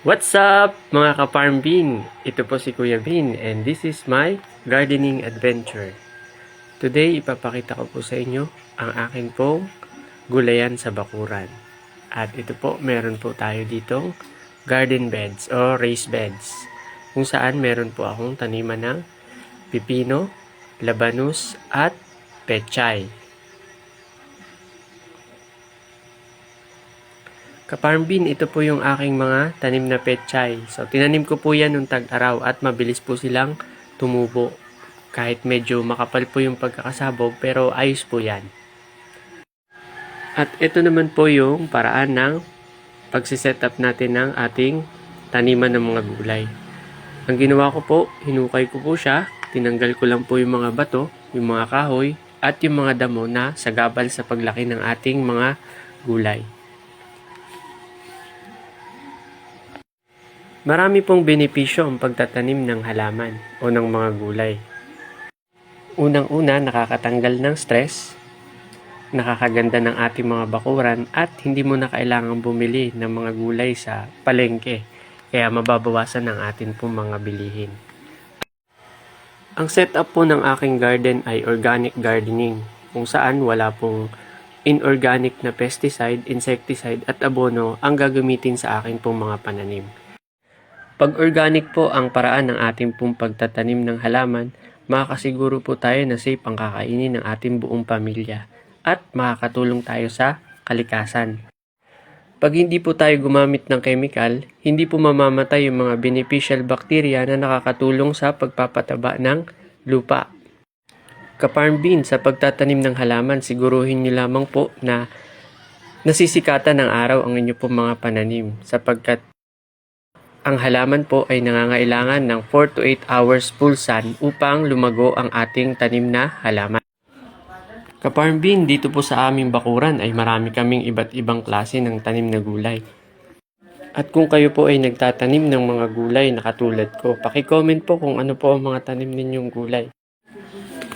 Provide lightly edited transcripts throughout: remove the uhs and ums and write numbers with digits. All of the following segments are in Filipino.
What's up mga ka-Farm Bean? Ito po si Kuya Bean and this is my gardening adventure. Today ipapakita ko po sa inyo ang aking pong gulayan sa bakuran. At ito po meron po tayo ditong garden beds o raised beds. Kung saan meron po akong taniman ng pipino, labanus at pechay. Ka-Farm Bean, ito po yung aking mga tanim na pechay. So, tinanim ko po yan nung tag-araw at mabilis po silang tumubo. Kahit medyo makapal po yung pagkakasabog, pero ayos po yan. At ito naman po yung paraan ng pagsiset up natin ng ating taniman ng mga gulay. Ang ginawa ko po, hinukay ko po siya. Tinanggal ko lang po yung mga bato, yung mga kahoy, at yung mga damo na sagabal sa paglaki ng ating mga gulay. Marami pong benepisyo ang pagtatanim ng halaman o ng mga gulay. Unang-una, nakakatanggal ng stress, nakakaganda ng ating mga bakuran at hindi mo na kailangang bumili ng mga gulay sa palengke. Kaya mababawasan ang atin pong mga bilihin. Ang setup po ng aking garden ay organic gardening, kung saan wala pong inorganic na pesticide, insecticide at abono ang gagamitin sa aking pong mga pananim. Pag organic po ang paraan ng ating pong pagtatanim ng halaman, makakasiguro po tayo na safe ang kakainin ng ating buong pamilya at makakatulong tayo sa kalikasan. Pag hindi po tayo gumamit ng chemical, hindi po mamamatay yung mga beneficial bacteria na nakakatulong sa pagpapataba ng lupa. Ka-Farm Bean, sa pagtatanim ng halaman, siguruhin nyo lamang po na nasisikatan ng araw ang inyo pong mga pananim sapagkat ang halaman po ay nangangailangan ng 4 to 8 hours full sun upang lumago ang ating tanim na halaman. Ka-Farm Bean, dito po sa aming bakuran ay marami kaming iba't ibang klase ng tanim na gulay. At kung kayo po ay nagtatanim ng mga gulay na katulad ko, paki-comment po kung ano po ang mga tanim ninyong gulay.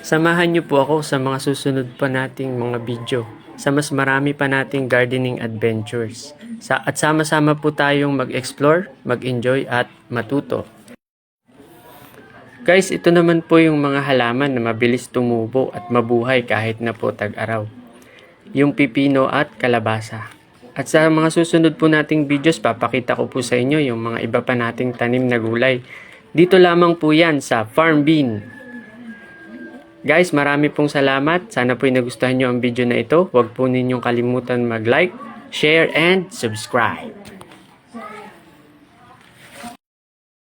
Samahan niyo po ako sa mga susunod pa nating mga video sa mas marami pa nating gardening adventures. At sama-sama po tayong mag-explore, mag-enjoy at matuto. Guys, ito naman po yung mga halaman na mabilis tumubo at mabuhay kahit na po tag-araw. Yung pipino at kalabasa. At sa mga susunod po nating videos, papakita ko po sa inyo yung mga iba pa nating tanim na gulay. Dito lamang po yan sa Farm Bean. Guys, marami pong salamat. Sana po'y nagustuhan nyo ang video na ito. Huwag po ninyong kalimutan mag-like, share, and subscribe.